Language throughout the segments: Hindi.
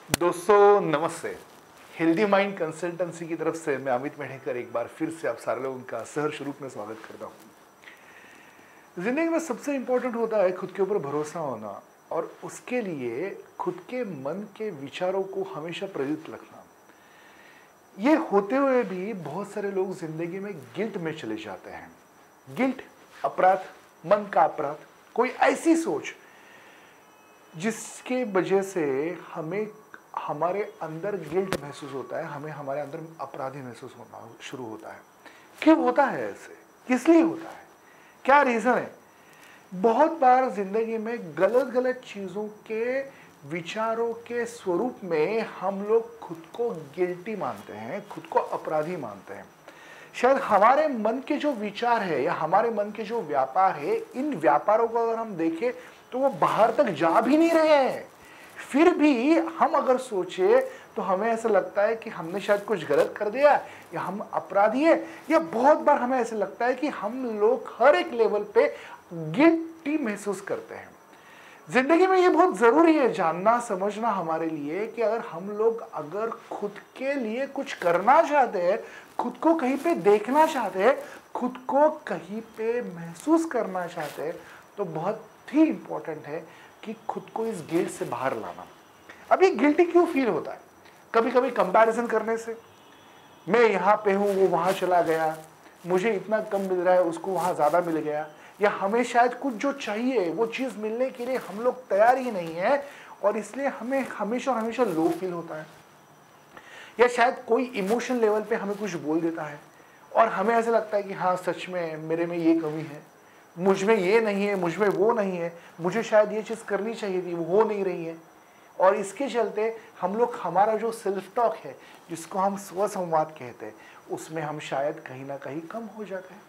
दोस्तों नमस्ते। हेल्दी माइंड कंसल्टेंसी की तरफ से मैं अमित मेढेकर एक बार फिर से आप सारे लोगों का सहर्ष रूप में स्वागत करता हूं। जिंदगी में सबसे इंपॉर्टेंट होता है खुद के ऊपर भरोसा होना और उसके लिए खुद के मन के विचारों को हमेशा प्रेरित रखना। ये होते हुए भी बहुत सारे लोग जिंदगी में गिल्ट में चले जाते हैं। गिल्ट, अपराध, मन का अपराध, कोई ऐसी सोच जिसके वजह से हमें हमारे अंदर गिल्ट महसूस होता है, हमें हमारे अंदर अपराधी महसूस होना शुरू होता है। क्यों होता है ऐसे? किस लिए होता है? क्या रीजन है? बहुत बार जिंदगी में गलत गलत चीजों के विचारों के स्वरूप में हम लोग खुद को गिल्टी मानते हैं, खुद को अपराधी मानते हैं। शायद हमारे मन के जो विचार है या हमारे मन के जो व्यापार है, इन व्यापारों को अगर हम देखें तो वो बाहर तक जा भी नहीं रहे हैं। फिर भी हम अगर सोचे तो हमें ऐसा लगता है कि हमने शायद कुछ गलत कर दिया या हम अपराधी है, या बहुत बार हमें ऐसा लगता है कि हम लोग हर एक लेवल पे गिल्टी महसूस करते हैं। जिंदगी में ये बहुत जरूरी है जानना समझना हमारे लिए कि अगर खुद के लिए कुछ करना चाहते हैं, खुद को कहीं पे देखना चाहते हैं, खुद को कहीं पे महसूस करना चाहते हैं, तो बहुत ही इंपॉर्टेंट है कि खुद को इस गिल्ट से बाहर लाना। अब ये गिल्टी क्यों फील होता है? कभी कभी कंपैरिजन करने से, मैं यहाँ पे हूँ वो वहाँ चला गया, मुझे इतना कम मिल रहा है उसको वहाँ ज्यादा मिल गया, या हमें शायद कुछ जो चाहिए वो चीज मिलने के लिए हम लोग तैयार ही नहीं है और इसलिए हमें हमेशा हमेशा लो फील होता है। या शायद कोई इमोशन लेवल पे हमें कुछ बोल देता है और हमें ऐसा लगता है कि हाँ सच में मेरे में ये कमी है, मुझ में ये नहीं है, मुझ में वो नहीं है, मुझे शायद ये चीज़ करनी चाहिए थी, वो हो नहीं रही है। और इसके चलते हम लोग हमारा जो सेल्फ टॉक है, जिसको हम स्वसंवाद कहते हैं, उसमें हम शायद कहीं ना कहीं कम हो जाते हैं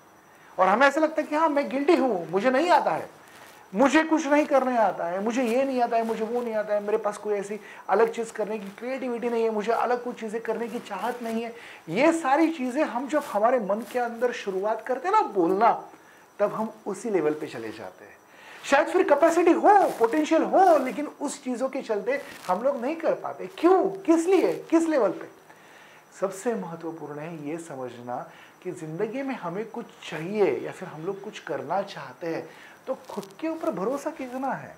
और हमें ऐसा लगता है कि हाँ मैं गिल्टी हूँ, मुझे नहीं आता है, मुझे कुछ नहीं करने आता है, मुझे ये नहीं आता है, मुझे वो नहीं आता है, मेरे पास कोई ऐसी अलग चीज़ करने की क्रिएटिविटी नहीं है, मुझे अलग कुछ चीज़ें करने की चाहत नहीं है। ये सारी चीज़ें हम जब हमारे मन के अंदर शुरुआत करते हैं ना बोलना, तब हम उसी लेवल पे चले जाते हैं। शायद फिर कैपेसिटी हो, पोटेंशियल हो, लेकिन उस चीज़ों के चलते हम लोग नहीं कर पाते। क्यों? किस लिए? किस लेवल पे? सबसे महत्वपूर्ण है ये समझना कि जिंदगी में हमें कुछ चाहिए या फिर हम लोग कुछ करना चाहते हैं तो खुद के ऊपर भरोसा कितना है।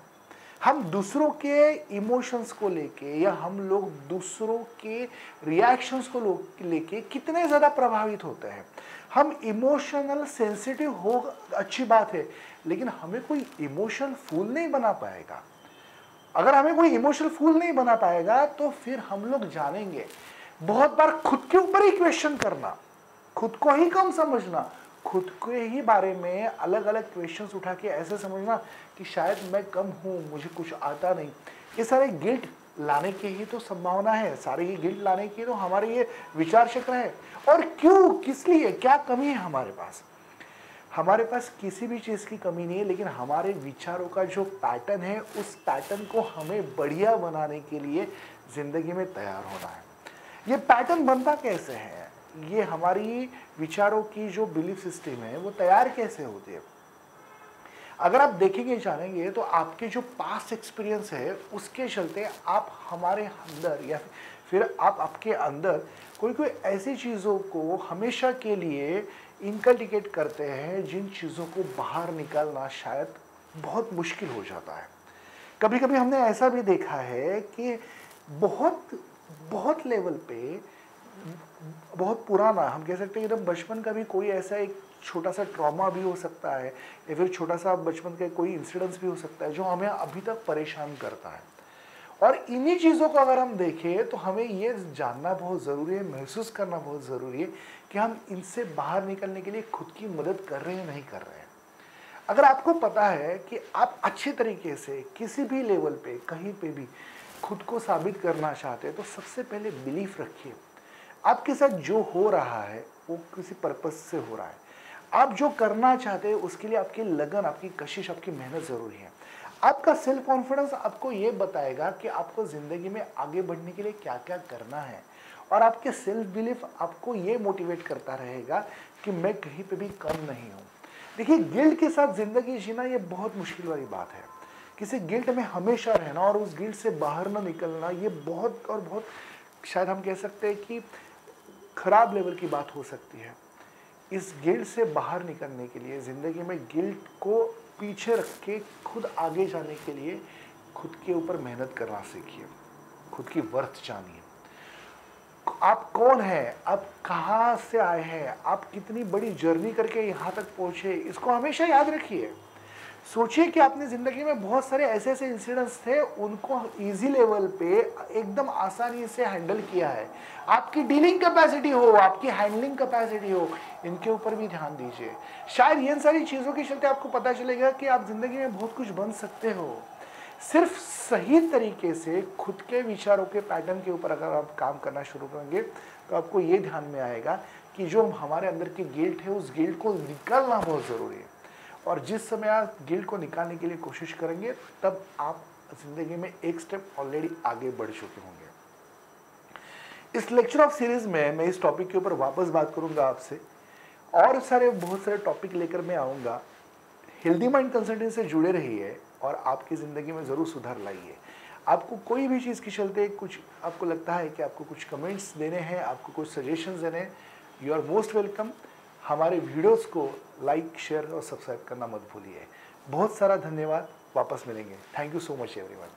हम दूसरों के इमोशंस को लेके या हम लोग दूसरों के रिएक्शंस को लेके कितने ज़्यादा प्रभावित होते हैं। हम इमोशनल सेंसिटिव हो, अच्छी बात है, लेकिन हमें कोई इमोशनल फूल नहीं बना पाएगा। अगर हमें कोई इमोशनल फूल नहीं बना पाएगा तो फिर हम लोग जानेंगे। बहुत बार खुद के ऊपर ही क्वेश्चन करना, खुद को ही कम समझना, खुद के ही बारे में अलग अलग क्वेश्चंस उठा के ऐसे समझना कि शायद मैं कम हूँ, मुझे कुछ आता नहीं, ये सारे गिल्ट लाने की ही तो संभावना है। सारे ये गिल्ट लाने की तो हमारे ये विचार चक्र है। और क्यों, किस लिए, क्या कमी है हमारे पास? हमारे पास किसी भी चीज़ की कमी नहीं है, लेकिन हमारे विचारों का जो पैटर्न है, उस पैटर्न को हमें बढ़िया बनाने के लिए जिंदगी में तैयार होना है। ये पैटर्न बनता कैसे है? ये हमारी विचारों की जो बिलीफ सिस्टम है वो तैयार कैसे होती है? अगर आप देखेंगे जानेंगे तो आपके जो पास्ट एक्सपीरियंस है उसके चलते आप हमारे अंदर या फिर आप आपके अंदर कोई कोई ऐसी चीज़ों को हमेशा के लिए इनकल्टिकेट करते हैं जिन चीज़ों को बाहर निकालना शायद बहुत मुश्किल हो जाता है। कभी कभी हमने ऐसा भी देखा है कि बहुत बहुत लेवल पे, बहुत पुराना हम कह सकते हैं, एकदम बचपन का भी कोई ऐसा एक छोटा सा ट्रॉमा भी हो सकता है या फिर छोटा सा बचपन का कोई इंसिडेंस भी हो सकता है जो हमें अभी तक परेशान करता है। और इन्हीं चीज़ों को अगर हम देखें तो हमें ये जानना बहुत ज़रूरी है, महसूस करना बहुत ज़रूरी है कि हम इनसे बाहर निकलने के लिए खुद की मदद कर रहे हैं नहीं कर रहे हैं। अगर आपको पता है कि आप अच्छे तरीके से किसी भी लेवल पे कहीं पे भी खुद को साबित करना चाहते हैं तो सबसे पहले बिलीफ रखिए आपके साथ जो हो रहा है वो किसी पर्पस से हो रहा है। आप जो करना चाहते हैं उसके लिए आपकी लगन, आपकी कशिश, आपकी मेहनत ज़रूरी है। आपका सेल्फ कॉन्फिडेंस आपको ये बताएगा कि आपको ज़िंदगी में आगे बढ़ने के लिए क्या क्या करना है, और आपके सेल्फ बिलीफ आपको ये मोटिवेट करता रहेगा कि मैं कहीं पे भी कम नहीं हूँ। देखिए, गिल्ट के साथ ज़िंदगी जीना ये बहुत मुश्किल वाली बात है। किसी गिल्ट में हमेशा रहना और उस गिल्ट से बाहर ना निकलना, ये बहुत और बहुत शायद हम कह सकते हैं कि खराब लेवल की बात हो सकती है। इस गिल्ट से बाहर निकलने के लिए, ज़िंदगी में गिल्ट को पीछे रख के खुद आगे जाने के लिए खुद के ऊपर मेहनत करना सीखिए, खुद की वर्थ जानिए। आप कौन हैं, आप कहाँ से आए हैं, आप कितनी बड़ी जर्नी करके यहाँ तक पहुँचे, इसको हमेशा याद रखिए। सोचिए कि आपने ज़िंदगी में बहुत सारे ऐसे ऐसे इंसिडेंट्स थे, उनको इजी लेवल पे एकदम आसानी से हैंडल किया है। आपकी डीलिंग कैपेसिटी हो, आपकी हैंडलिंग कैपेसिटी हो, इनके ऊपर भी ध्यान दीजिए। शायद इन सारी चीज़ों के चलते आपको पता चलेगा कि आप ज़िंदगी में बहुत कुछ बन सकते हो। सिर्फ सही तरीके से खुद के विचारों के पैटर्न के ऊपर अगर आप काम करना शुरू करेंगे तो आपको ये ध्यान में आएगा कि जो हमारे अंदर की गिल्ट है, उस गिल्ट को निकालना बहुत ज़रूरी है। और जिस समय आप गिल्ट को निकालने के लिए कोशिश करेंगे, तब आप जिंदगी में एक स्टेप ऑलरेडी आगे बढ़ चुके होंगे। इस लेक्चर ऑफ सीरीज में मैं इस टॉपिक के ऊपर वापस बात करूंगा आपसे, और बहुत सारे टॉपिक लेकर मैं आऊंगा। हेल्दी माइंड कंसल्टेंट से जुड़े रहिए और आपकी ज़िंदगी में ज़रूर सुधार लाइए। आपको कोई भी चीज़ के चलते कुछ आपको लगता है कि आपको कुछ कमेंट्स देने हैं, आपको कुछ सजेशंस देने हैं, यू आर मोस्ट वेलकम। हमारे वीडियोस को लाइक, शेयर और सब्सक्राइब करना मत भूलिए। बहुत सारा धन्यवाद, वापस मिलेंगे। Thank you so much everyone.